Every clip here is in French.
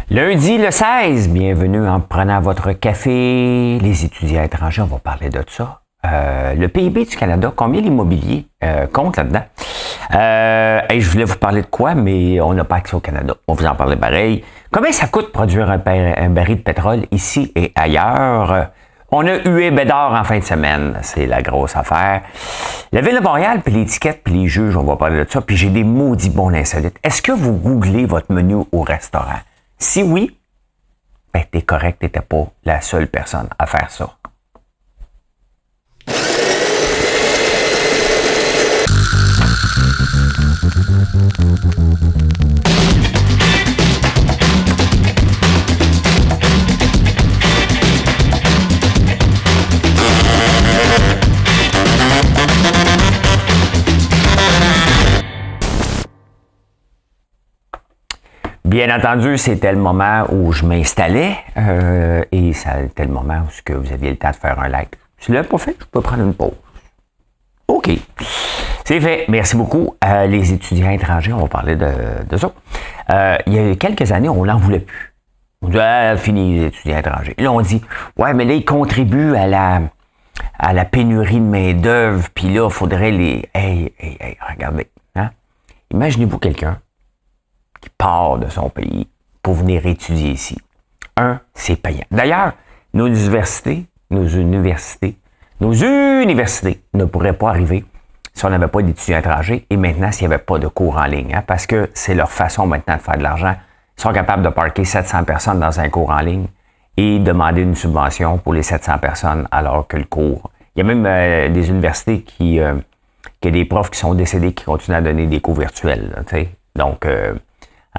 Lundi le 16, bienvenue en prenant votre café. Les étudiants étrangers, on va parler de ça. Le PIB du Canada, combien l'immobilier compte là-dedans? Et je voulais vous parler de quoi, mais on n'a pas accès au Canada. On vous en parler pareil. Combien ça coûte produire un baril de pétrole ici et ailleurs? On a hué Bédard en fin de semaine. C'est la grosse affaire. La Ville de Montréal, puis l'étiquette, puis les juges, on va parler de ça. Puis j'ai des maudits bons insolites. Est-ce que vous googlez votre menu au restaurant? Si oui, ben t'es correct, t'étais pas la seule personne à faire ça. Bien entendu, c'était le moment où je m'installais et c'était le moment où que vous aviez le temps de faire un like. Si vous ne l'avez pas fait, je peux prendre une pause. OK. C'est fait. Merci beaucoup. Les étudiants étrangers, on va parler de ça. Il y a quelques années, on n'en voulait plus. On dit, fini les étudiants étrangers. Là, on dit, ouais, mais là, ils contribuent à la pénurie de main-d'œuvre, puis là, il faudrait les... Hey, regardez. Hein? Imaginez-vous quelqu'un qui part de son pays pour venir étudier ici. C'est payant. D'ailleurs, nos universités ne pourraient pas arriver si on n'avait pas d'étudiants étrangers et maintenant s'il n'y avait pas de cours en ligne. Hein, parce que c'est leur façon maintenant de faire de l'argent. Ils sont capables de parquer 700 personnes dans un cours en ligne et demander une subvention pour les 700 personnes alors que le cours... Il y a même des universités qui a des profs qui sont décédés qui continuent à donner des cours virtuels. Là, donc...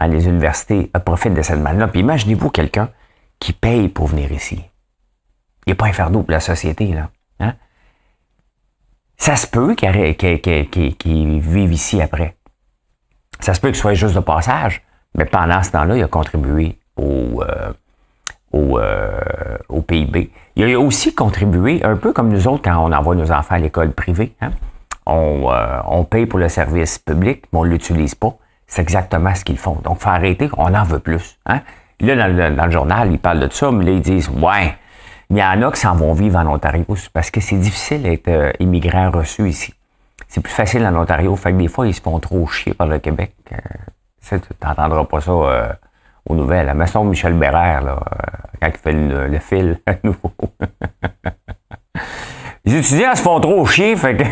les universités profitent de cette manne-là. Puis imaginez-vous quelqu'un qui paye pour venir ici. Il n'est pas un fardeau pour la société, là. Hein? Ça se peut qu'il vive ici après. Ça se peut qu'il soit juste de passage, mais pendant ce temps-là, il a contribué au PIB. Il a aussi contribué, un peu comme nous autres, quand on envoie nos enfants à l'école privée. Hein? On paye pour le service public, mais on ne l'utilise pas. C'est exactement ce qu'ils font. Donc, il faut arrêter, on en veut plus. Hein? Là, dans le journal, ils parlent de ça, mais là, ils disent, ouais, il y en a qui s'en vont vivre en Ontario parce que c'est difficile d'être immigrant reçu ici. C'est plus facile en Ontario, fait que des fois, ils se font trop chier par le Québec. Tu n'entendras pas ça aux nouvelles. Mais c'est Michel Bérère, là, quand il fait le fil à nouveau. Les étudiants se font trop chier, fait que...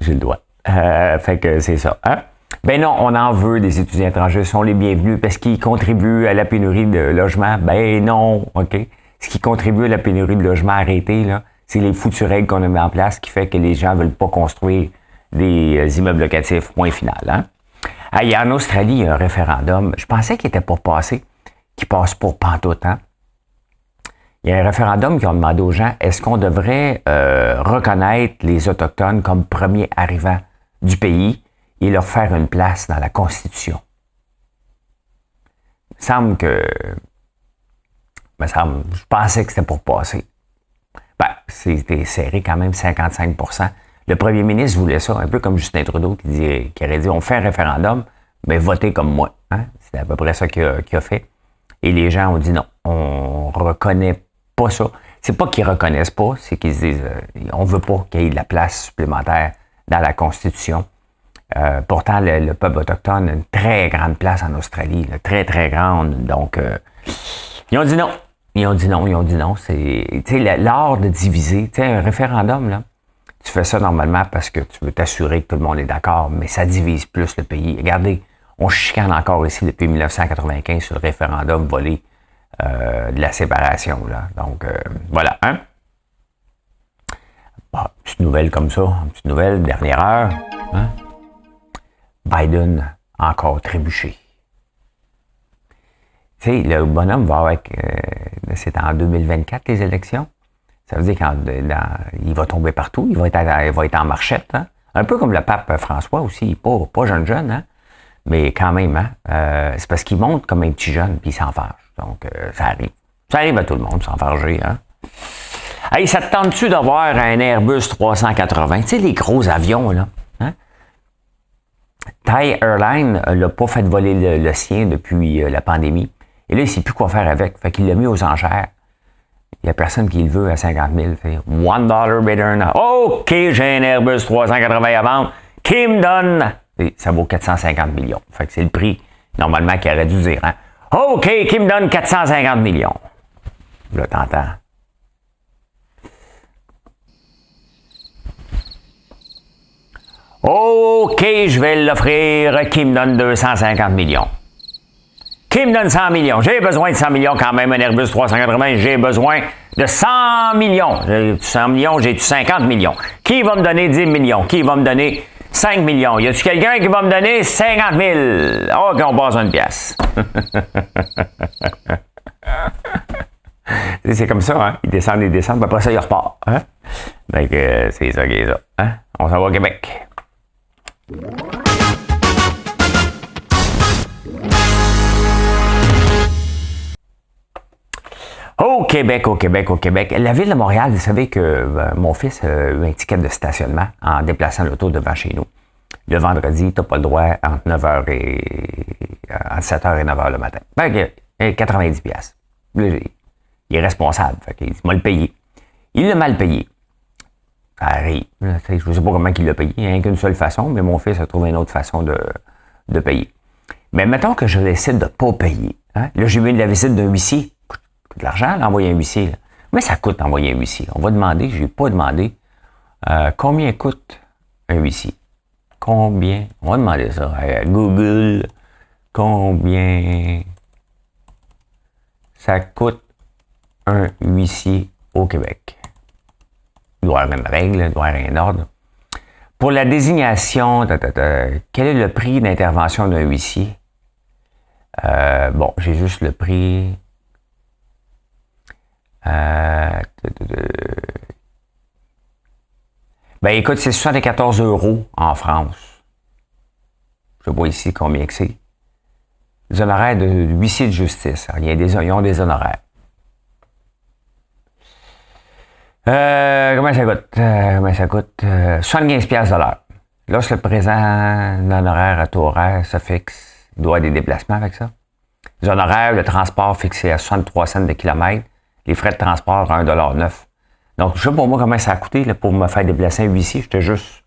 J'ai le droit. Fait que c'est ça. Hein? Ben non, on en veut des étudiants étrangers. Sont les bienvenus parce qu'ils contribuent à la pénurie de logements. Ben non, OK? Ce qui contribue à la pénurie de logements arrêtés, là, c'est les foutues règles qu'on a mis en place qui fait que les gens ne veulent pas construire des immeubles locatifs. Point final. Hein? En Australie, il y a un référendum. Je pensais qu'il n'était pas passé, qu'il passe pas pantoute. Hein? Il y a un référendum qui a demandé aux gens, est-ce qu'on devrait reconnaître les Autochtones comme premiers arrivants du pays et leur faire une place dans la Constitution? Il me semble, je pensais que c'était pour passer. Ben, c'était serré quand même 55%. Le premier ministre voulait ça, un peu comme Justin Trudeau qui aurait dit, on fait un référendum, mais votez comme moi. Hein? C'était à peu près ça qu'il a fait. Et les gens ont dit non, on reconnaît pas ça. C'est pas qu'ils reconnaissent pas, c'est qu'ils se disent on veut pas qu'il y ait de la place supplémentaire dans la Constitution. Pourtant, le peuple autochtone a une très grande place en Australie, là, très, très grande. Donc, ils ont dit non. Ils ont dit non. C'est l'art de diviser. Un référendum, là, tu fais ça normalement parce que tu veux t'assurer que tout le monde est d'accord, mais ça divise plus le pays. Regardez, on chicane encore ici depuis 1995 sur le référendum volé de la séparation. Là. Donc, voilà. Hein? Bon, petite nouvelle comme ça, une petite nouvelle, dernière heure. Hein? Biden encore trébuché. Tu sais, le bonhomme va avec... c'est en 2024 les élections. Ça veut dire qu'il va tomber partout. Il va être en marchette. Hein? Un peu comme le pape François aussi. Pas jeune, hein? Mais quand même, hein? C'est parce qu'il monte comme un petit jeune puis il s'en fâche. Donc, ça arrive. Ça arrive à tout le monde, s'enfarger, hein? Hey, ça te tente-tu d'avoir un Airbus 380? Tu sais, les gros avions, là. Hein? Thai Airlines l'a pas fait voler le sien depuis la pandémie. Et là, il ne sait plus quoi faire avec. Fait qu'il l'a mis aux enchères. Il n'y a personne qui le veut à 50 000. $1 bidder now. OK, j'ai un Airbus 380 à vendre. Qui me donne? Et ça vaut 450 millions. Fait que c'est le prix, normalement, qu'il aurait dû dire. Hein? OK, qui me donne 450 millions? Là, t'entends. OK, je vais l'offrir. Qui me donne 250 millions? Qui me donne 100 millions? J'ai besoin de 100 millions quand même, un Airbus 380. J'ai besoin de 100 millions. J'ai 100 millions, j'ai 50 millions. Qui va me donner 10 millions? Qui va me donner 5 millions? Y a-t-il quelqu'un qui va me donner 50 000? OK, on passe une pièce. C'est comme ça, hein? Ils descendent, puis après ça, ils repartent. Hein? Donc, c'est ça qui est ça. Hein? On s'en va au Québec. Au Québec. La Ville de Montréal, vous savez que mon fils a eu un ticket de stationnement en déplaçant l'auto devant chez nous. Le vendredi, tu n'as pas le droit entre 7h et 9h le matin. Ben, 90 piastres. Il est responsable. Fait qu'il m'a le payé. Il l'a mal payé. Ça arrive. Je ne sais pas comment il l'a payé. Il n'y a qu'une seule façon, mais mon fils a trouvé une autre façon de payer. Mais mettons que je décide de ne pas payer. Hein? Là, j'ai eu la visite d'un huissier. Ça coûte de l'argent d'envoyer un huissier. Là. Mais ça coûte d'envoyer un huissier. On va demander, je n'ai pas demandé, combien coûte un huissier. Combien? On va demander ça à Google. Combien ça coûte un huissier au Québec? Il doit y avoir une règle, il doit y avoir un ordre. Pour la désignation, quel est le prix d'intervention d'un huissier? Bon, j'ai juste le prix. Ben écoute, c'est 74 € en France. Je vois ici combien que c'est. Les honoraires de huissier de justice. Ils ont des honoraires. Comment ça coûte? 75 piastres de l'heure. Lorsque le présent l'honoraire à taux horaire se fixe, il doit y avoir des déplacements avec ça. Les honoraires, le transport fixé à 63 cents de kilomètre. Les frais de transport à 1,9 $. Donc, je sais pour moi comment ça a coûté là, pour me faire déplacer un huissier. J'étais juste...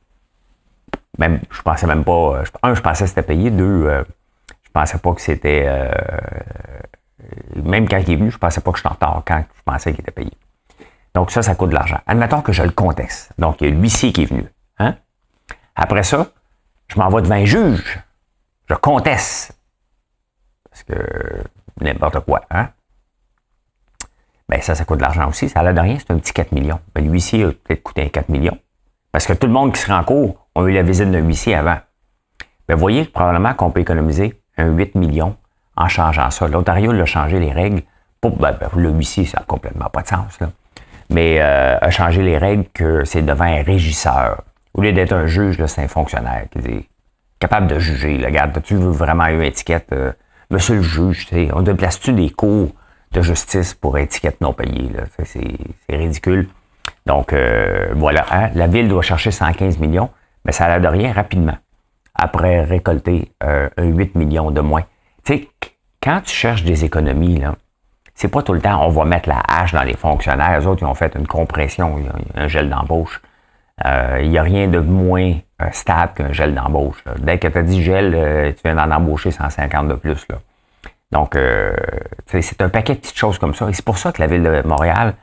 Même, je pensais même pas... je pensais que c'était payé. Deux, je pensais pas que c'était... même quand il est venu, je pensais pas que j'étais en retard quand je pensais qu'il était payé. Donc, ça coûte de l'argent. Admettons que je le conteste. Donc, il y a l'huissier qui est venu. Hein? Après ça, je m'en vais devant un juge. Je conteste. Parce que n'importe quoi. Hein? Ben ça coûte de l'argent aussi. Ça a l'air de rien, c'est un petit 4 millions. Ben, l'huissier a peut-être coûté un 4 millions. Parce que tout le monde qui se rend en cours a eu la visite d'un huissier avant. Ben, vous voyez probablement qu'on peut économiser un 8 millions en changeant ça. L'Ontario l'a changé les règles. Pour, le huissier, ça n'a complètement pas de sens. Là. Mais a changé les règles que c'est devant un régisseur. Au lieu d'être un juge, là, c'est un fonctionnaire qui est capable de juger. Là. Regarde, tu veux vraiment une étiquette. Monsieur le juge, on déplace-tu des cours de justice pour étiquette non payée? Là? C'est ridicule. Donc, voilà. Hein? La Ville doit chercher 115 millions, mais ça a l'air de rien rapidement. Après récolter un 8 millions de moins. Tu sais, quand tu cherches des économies, là, c'est pas tout le temps, on va mettre la hache dans les fonctionnaires. Eux autres, ils ont fait une compression, un gel d'embauche. Il n'y a rien de moins stable qu'un gel d'embauche. Là. Dès que tu as dit gel, tu viens d'en embaucher 150 de plus. Là. Donc, c'est un paquet de petites choses comme ça. Et c'est pour ça que la Ville de Montréal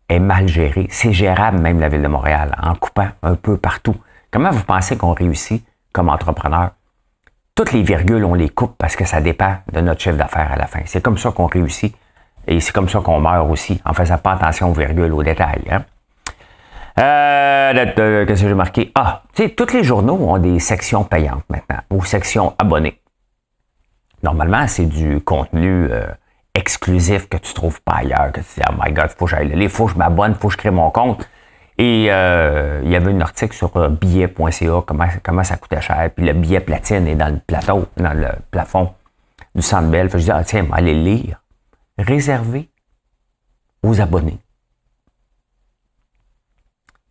est mal gérée. C'est gérable même, la Ville de Montréal, en coupant un peu partout. Comment vous pensez qu'on réussit comme entrepreneur? Toutes les virgules, on les coupe parce que ça dépend de notre chiffre d'affaires à la fin. C'est comme ça qu'on réussit. Et c'est comme ça qu'on meurt aussi, en faisant pas attention aux virgules, aux détails. Hein? Qu'est-ce que j'ai marqué? Ah, tu sais, tous les journaux ont des sections payantes maintenant, ou sections abonnés. Normalement, c'est du contenu exclusif que tu trouves pas ailleurs, que tu dis, oh my God, faut que j'aille là, il faut que je m'abonne, il faut que je crée mon compte. Et il y avait un article sur billet.ca, comment ça coûtait cher, puis le billet platine est dans le plafond du Centre Bell. Fait que je dis, ah tiens, allez le lire. Réservé aux abonnés.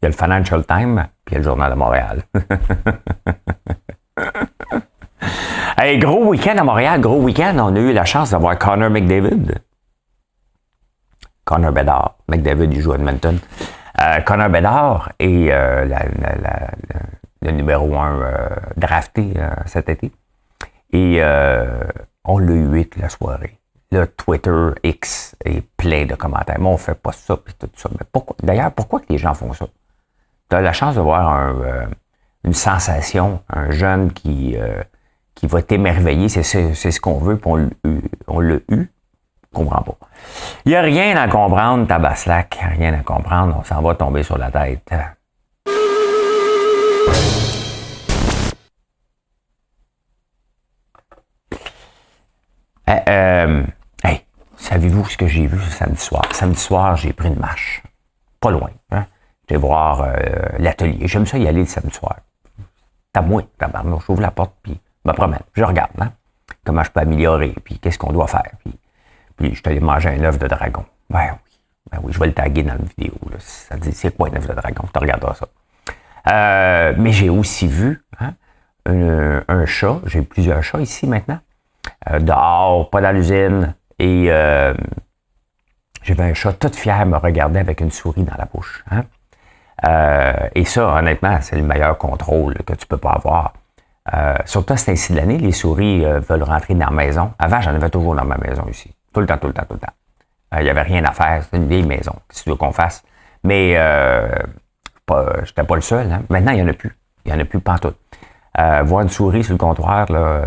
Il y a le Financial Times, puis il y a le Journal de Montréal. Hey, gros week-end à Montréal, gros week-end. On a eu la chance d'avoir Connor McDavid. Connor Bedard. McDavid, il joue à Edmonton. Connor Bedard est le numéro 1 drafté cet été. Et on l'a eu 8 la soirée. Le Twitter X est plein de commentaires. Mais on fait pas ça, puis tout ça. Mais pourquoi? D'ailleurs, pourquoi que les gens font ça? Tu as la chance de voir une sensation, un jeune qui va t'émerveiller. C'est ce qu'on veut, puis on l'a eu. Je comprends pas. Il n'y a rien à comprendre, Tabaslac. Rien à comprendre. On s'en va tomber sur la tête. Hey, savez-vous ce que j'ai vu ce samedi soir? Samedi soir, j'ai pris une marche. Pas loin. Hein? J'étais voir l'atelier. J'aime ça y aller le samedi soir. T'as moins, tabarnouche. J'ouvre la porte, puis je me promène. Je regarde, hein? Comment je peux améliorer, puis qu'est-ce qu'on doit faire. Puis je suis allé manger un œuf de dragon. Ben oui, je vais le taguer dans la vidéo. Là. Ça dit, c'est quoi un œuf de dragon? Tu regarderas ça. Mais j'ai aussi vu hein, un chat. J'ai plusieurs chats ici maintenant. Dehors, pas dans l'usine. Et j'avais un chat tout fier me regarder avec une souris dans la bouche. Hein? Et ça, honnêtement, c'est le meilleur contrôle que tu peux pas avoir. Surtout à cet ainsi de l'année, les souris veulent rentrer dans la maison. Avant, j'en avais toujours dans ma maison ici. Tout le temps. Il n'y avait rien à faire. C'est une vieille maison. Qu'est-ce que tu veux qu'on fasse? Mais j'étais pas le seul. Hein? Maintenant, il n'y en a plus. Il n'y en a plus pantoute. Voir une souris sur le comptoir là,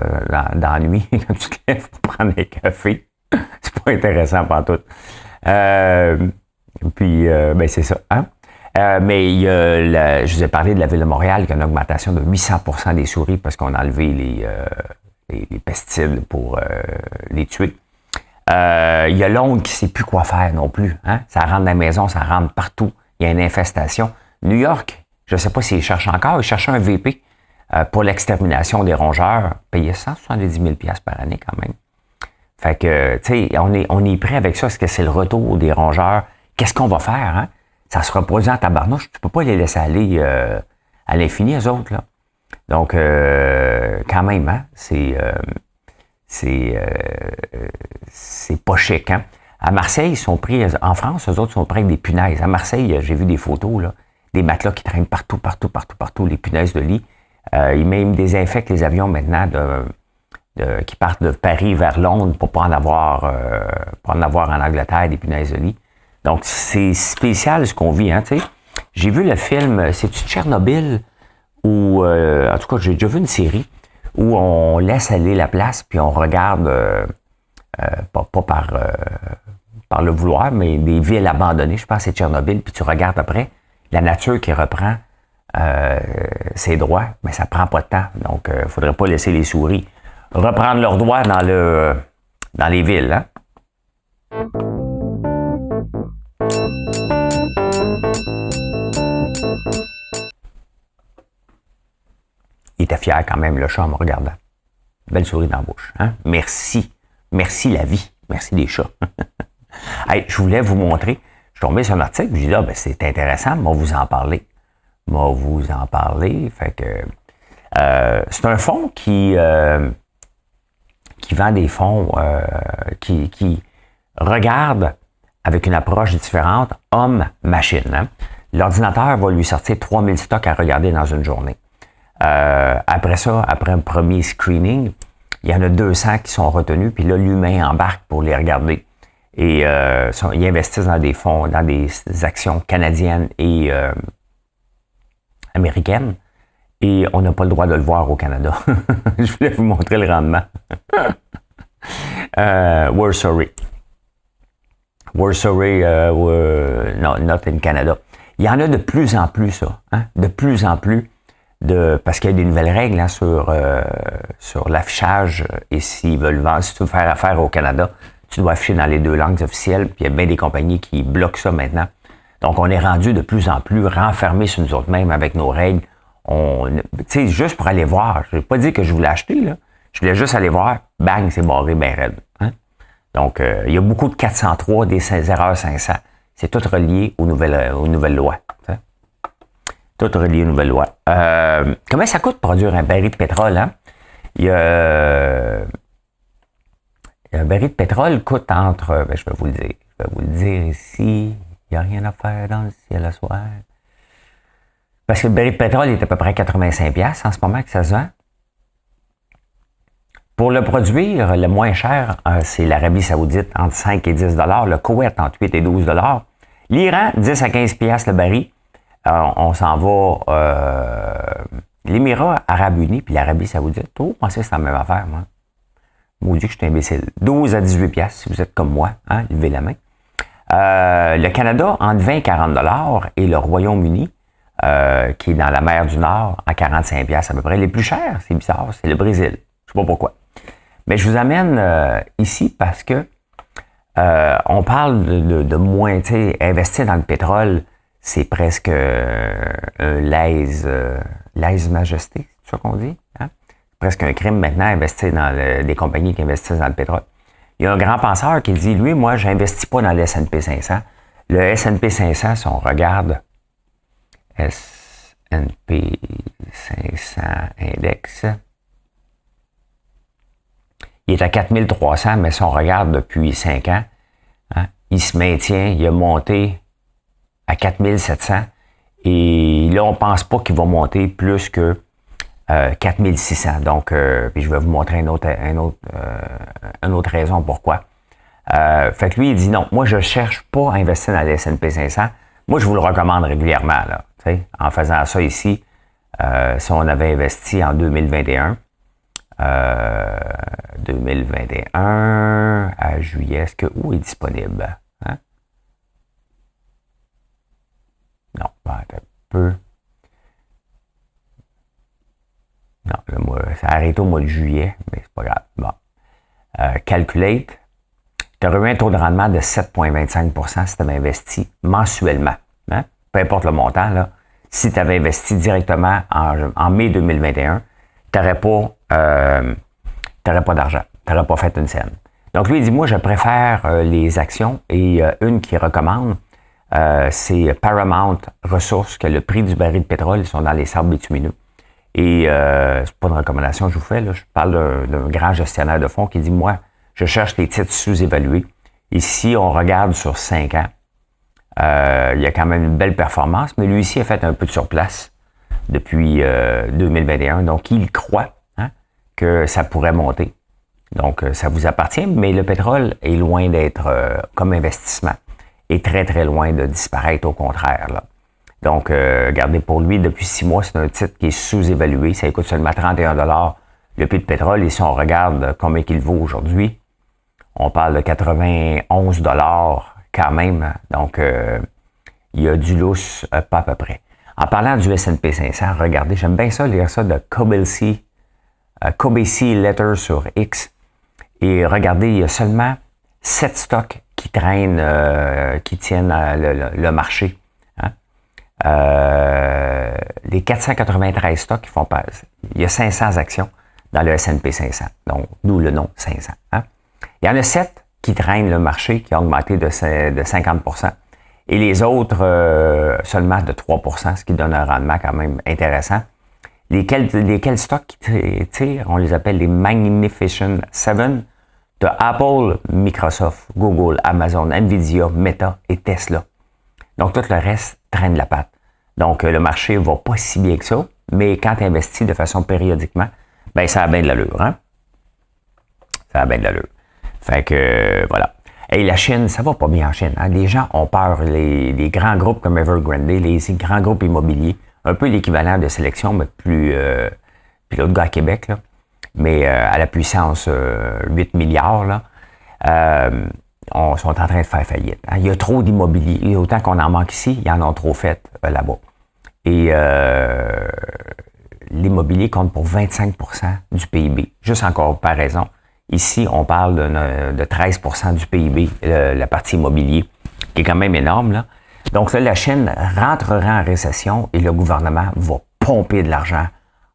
dans la nuit, quand tu te lèves pour prendre un café, c'est pas intéressant pantoute. Puis, c'est ça. Hein? Mais je vous ai parlé de la Ville de Montréal, qui a une augmentation de 800% des souris parce qu'on a enlevé les pesticides pour les tuer. Il y a Londres qui ne sait plus quoi faire non plus. Hein? Ça rentre dans la maison, ça rentre partout. Il y a une infestation. New York, je ne sais pas s'ils cherchent encore, ils cherchent un VP pour l'extermination des rongeurs. Payer 170 000 $ par année quand même. Fait que, tu sais, on est prêt avec ça. Est-ce que c'est le retour des rongeurs? Qu'est-ce qu'on va faire? Hein? Ça se reproduit en tabarnouche. Tu ne peux pas les laisser aller à l'infini, eux autres. Là. Donc, quand même, hein? C'est pas chic. Hein? À Marseille, ils sont pris, en France, eux autres sont pris avec des punaises. À Marseille, j'ai vu des photos, là, des matelas qui traînent partout, les punaises de lit. Ils même désinfectent les avions maintenant qui partent de Paris vers Londres pour pas en avoir en Angleterre, des punaises de lit. Donc, c'est spécial ce qu'on vit. Hein, tu sais. J'ai vu le film, c'est-tu Tchernobyl? Ou, en tout cas, j'ai déjà vu une série où on laisse aller la place, puis on regarde, pas par le vouloir, mais des villes abandonnées, je pense que c'est Tchernobyl, puis tu regardes après, la nature qui reprend ses droits, mais ça prend pas de temps. Donc, il ne faudrait pas laisser les souris reprendre leurs droits dans les villes. Hein? Il était fier quand même, le chat, en me regardant. Belle souris dans la bouche. Hein? Merci. Merci la vie. Merci les chats. Hey, je voulais vous montrer. Je suis tombé sur un article. Je dis, c'est intéressant. Moi, vous en parler. Fait que c'est un fonds qui vend des fonds qui regarde avec une approche différente homme-machine. Hein? L'ordinateur va lui sortir 3000 stocks à regarder dans une journée. Après ça, après un premier screening, il y en a 200 qui sont retenus, puis là, l'humain embarque pour les regarder. Et ils investissent dans des fonds, dans des actions canadiennes et américaines. Et on n'a pas le droit de le voir au Canada. Je voulais vous montrer le rendement. We're sorry. We're sorry, no, not in Canada. Il y en a de plus en plus, ça. Hein? De plus en plus. Parce qu'il y a des nouvelles règles hein, sur l'affichage et s'ils veulent vendre, si tu veux faire affaire au Canada, tu dois afficher dans les 2 langues officielles, puis il y a bien des compagnies qui bloquent ça maintenant. Donc, on est rendu de plus en plus renfermés sur nous autres mêmes avec nos règles. Tu sais, juste pour aller voir, je ne vais pas dire que je voulais acheter, là. Je voulais juste aller voir, bang, c'est barré bien raide. Hein? Donc, il y a beaucoup de 403, des erreurs 500. C'est tout relié aux nouvelles lois. Hein? Tout relié aux nouvelles lois. Comment ça coûte produire un baril de pétrole? Hein? Il y a Un baril de pétrole coûte entre, je vais vous le dire. Je vais vous le dire ici. Il n'y a rien à faire dans le ciel à soir. Parce que le baril de pétrole est à peu près 85$ en ce moment que ça se vend. Pour le produire, le moins cher, c'est l'Arabie Saoudite, entre 5 et 10 $. Le Koweït, entre 8 et 12 $. L'Iran, 10 à 15$ le baril. On s'en va... l'Émirat arabe uni puis l'Arabie Saoudite. Oh, moi, c'est la même affaire, moi. Maudit que je suis imbécile. 12 à 18$, si vous êtes comme moi. Hein, levez la main. Le Canada, entre 20 et 40 $. Et le Royaume-Uni, qui est dans la mer du Nord, à 45$ à peu près. Les plus chers, c'est bizarre, c'est le Brésil. Je sais pas pourquoi. Mais je vous amène ici parce que on parle de moins, tu sais, investir dans le pétrole, c'est presque un lèse-majesté, c'est ça qu'on dit? Hein? Presque un crime maintenant, investir dans des compagnies qui investissent dans le pétrole. Il y a un grand penseur qui dit, lui, moi, j'investis pas dans le S&P 500. Le S&P 500, si on regarde S&P 500 Index, il est à 4300, mais si on regarde depuis 5 ans, hein, il se maintient, il a monté à 4700 et là, on ne pense pas qu'il va monter plus que 4600. Donc, puis je vais vous montrer une autre raison pourquoi. Fait que lui, il dit non, moi, je ne cherche pas à investir dans le S&P 500. Moi, je vous le recommande régulièrement, là, en faisant ça ici. Si on avait investi en 2021, 2021 à juillet, est-ce que où est disponible? Hein? Non, un peu. Non, ça a arrêté au mois de juillet, mais c'est pas grave. Bon. Calculate. Tu aurais eu un taux de rendement de 7,25% si tu avais investi mensuellement. Hein? Peu importe le montant, là. Si tu avais investi directement en mai 2021, tu n'aurais pas d'argent. Tu n'aurais pas fait une scène. Donc, lui, il dit, moi, je préfère les actions et une qu'il recommande, c'est Paramount Resources, que le prix du baril de pétrole, ils sont dans les sables bitumineux. Et c'est pas une recommandation que je vous fais, là. Je parle d'un grand gestionnaire de fonds qui dit, moi, je cherche les titres sous-évalués. Ici, on regarde sur 5 ans. Il y a quand même une belle performance, mais lui ici a fait un peu de surplace depuis 2021. Donc, il croit que ça pourrait monter. Donc, ça vous appartient, mais le pétrole est loin d'être comme investissement. Est très, très loin de disparaître, au contraire, là. Donc, regardez, pour lui, depuis 6 mois, c'est un titre qui est sous-évalué. Ça coûte seulement 31 $ le prix de pétrole. Et si on regarde combien il vaut aujourd'hui, on parle de 91 $ quand même. Donc, il y a du lousse, pas à peu près. En parlant du S&P 500, regardez, j'aime bien ça, lire ça de Cobesi Letter sur X. Et regardez, il y a seulement 7 stocks qui traînent, qui tiennent le marché. Les 493 stocks qui font pas. Il y a 500 actions dans le S&P 500. Donc, d'où le nom 500. Hein? Il y en a 7 qui traînent le marché, qui ont augmenté de 50%. Et les autres, seulement de 3%, ce qui donne un rendement quand même intéressant. Lesquels stocks qui tirent, on les appelle les Magnificent Seven, de Apple, Microsoft, Google, Amazon, Nvidia, Meta et Tesla. Donc, tout le reste traîne la patte. Donc, le marché va pas si bien que ça, mais quand tu investis de façon périodiquement, ben ça a bien de l'allure, hein? Ça a bien de l'allure. Fait que, voilà. Et la Chine, ça va pas bien en Chine. Hein? Les gens ont peur, les grands groupes comme Evergrande, les grands groupes immobiliers, un peu l'équivalent de Sélection, mais plus... puis l'autre gars à Québec, là, mais à la puissance 8 milliards, là, sont en train de faire faillite. Hein? Il y a trop d'immobilier. Et autant qu'on en manque ici, ils en ont trop fait là-bas. Et l'immobilier compte pour 25% du PIB. Juste en comparaison, ici, on parle de 13% du PIB, la partie immobilier, qui est quand même énorme, là. Donc là, la Chine rentrera en récession et le gouvernement va pomper de l'argent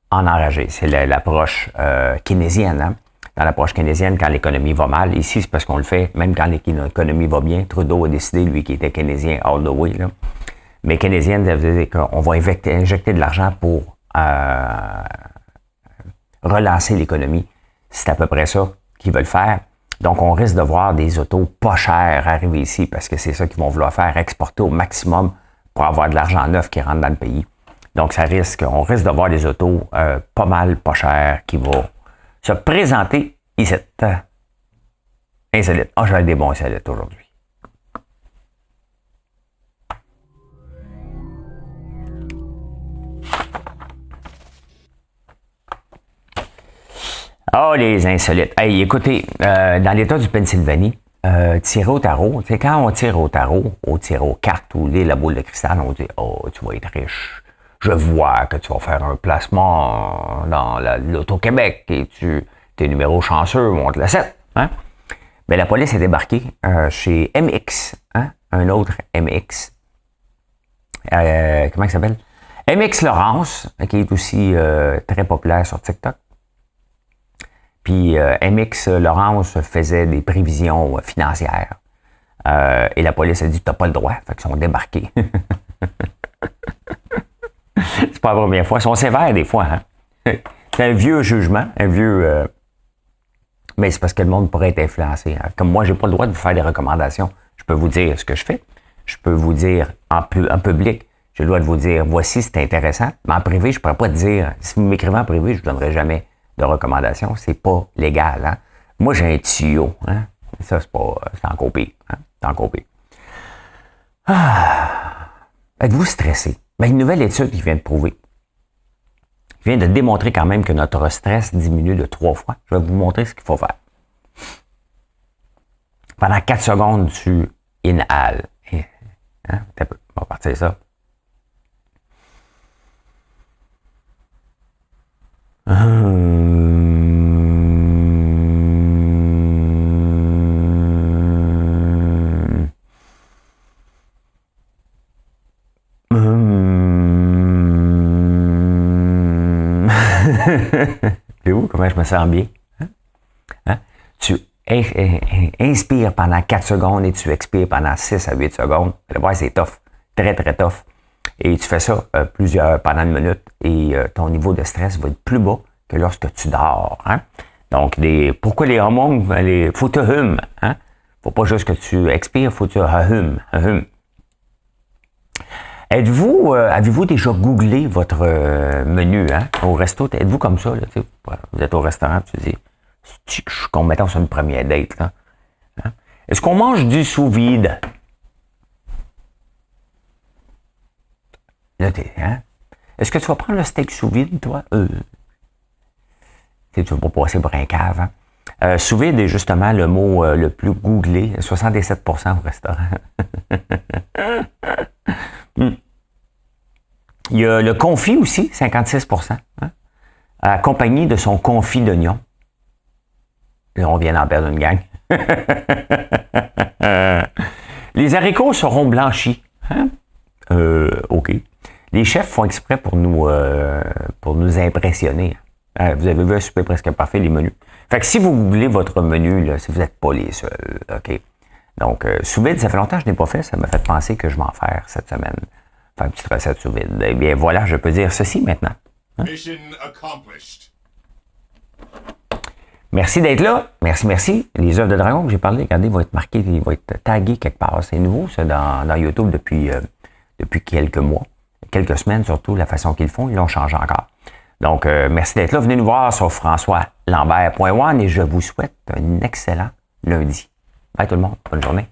en enragé. C'est l'approche keynésienne. Hein? Dans l'approche keynésienne, quand l'économie va mal, ici, c'est parce qu'on le fait, même quand l'économie va bien. Trudeau a décidé, lui, qui était keynésien all the way, là. Mais keynésienne, ça veut dire qu'on va injecter de l'argent pour relancer l'économie. C'est à peu près ça qu'ils veulent faire. Donc, on risque de voir des autos pas chères arriver ici parce que c'est ça qu'ils vont vouloir faire, exporter au maximum pour avoir de l'argent neuf qui rentre dans le pays. Donc, on risque de voir des autos pas mal pas chères qui vont se présenter ici. Insolite. Ah, j'ai des bons insolites aujourd'hui. Ah, les insolites. Hey, écoutez, dans l'État du Pennsylvanie, tirer au tarot, tu sais, quand on tire au tarot, on tire aux cartes ou la boule de cristal, on dit, oh, tu vas être riche. Je vois que tu vas faire un placement dans l'Auto-Québec et tes numéros chanceux, on te le cède. Hein? Mais la police est débarquée chez MX, hein? Un autre MX. Comment il s'appelle? MX Laurence, qui est aussi très populaire sur TikTok. Puis MX Laurence faisait des prévisions financières. Et la police a dit, t'as pas le droit. Fait qu'ils sont débarqués. C'est pas la première fois. Ils sont sévères des fois. Hein? C'est un vieux jugement, mais c'est parce que le monde pourrait être influencé. Hein? Comme moi, j'ai pas le droit de vous faire des recommandations. Je peux vous dire ce que je fais. Je peux vous dire en public. J'ai le droit de vous dire, voici, c'est intéressant. Mais en privé, je pourrais pas te dire. Si vous m'écrivez en privé, je vous donnerai jamais de recommandations. C'est pas légal. Hein? Moi, j'ai un tuyau. Hein? Ça, c'est encore pire. Hein? C'est encore pire. Ah. Êtes-vous stressé? Ben, une nouvelle étude qui vient de prouver. Qui vient de démontrer quand même que notre stress diminue de 3 fois. Je vais vous montrer ce qu'il faut faire. Pendant 4 secondes, tu inhales. Hein? On va partir ça. C'est où? Comment je me sens bien? Hein? Hein? Tu inspires pendant 4 secondes et tu expires pendant 6 à 8 secondes. Vous allez voir, c'est tough. Très, très tough. Et tu fais ça pendant une minute et ton niveau de stress va être plus bas que lorsque tu dors. Hein? Donc, pourquoi les hormones? Faut que tu humes. Hein? Faut pas juste que tu expires, faut que tu humes. Avez-vous déjà googlé votre menu au resto? Êtes-vous comme ça? Là, vous êtes au restaurant, tu dis, qu'on mettons sur une première date. Là. Hein? Est-ce qu'on mange du sous-vide? Là, hein? Est-ce que tu vas prendre le steak sous-vide, toi? Tu vas pas passer pour un cave. Hein? Sous-vide est justement le mot le plus googlé, 77% au restaurant. Il y a le confit aussi, 56%, hein, accompagné de son confit d'oignon. Là, on vient d'en perdre une gang. Les haricots seront blanchis. Hein? OK. Les chefs font exprès pour nous impressionner. Vous avez vu un souper presque parfait, les menus. Fait que si vous googlez votre menu, là, si vous n'êtes pas les seuls, OK? Donc, sous-vide, ça fait longtemps que je n'ai pas fait. Ça m'a fait penser que je vais en faire cette semaine. Faire une petite recette sous vide. Eh bien, voilà, je peux dire ceci maintenant. Hein? Mission accomplished. Merci d'être là. Merci. Les œuvres de dragon que j'ai parlé, regardez, vont être marquées, ils vont être tagués quelque part. C'est nouveau, ça, dans YouTube depuis quelques mois. Quelques semaines, surtout, la façon qu'ils font. Ils l'ont changé encore. Donc, merci d'être là. Venez nous voir sur françoislambert.one et je vous souhaite un excellent lundi. Bye tout le monde. Bonne journée.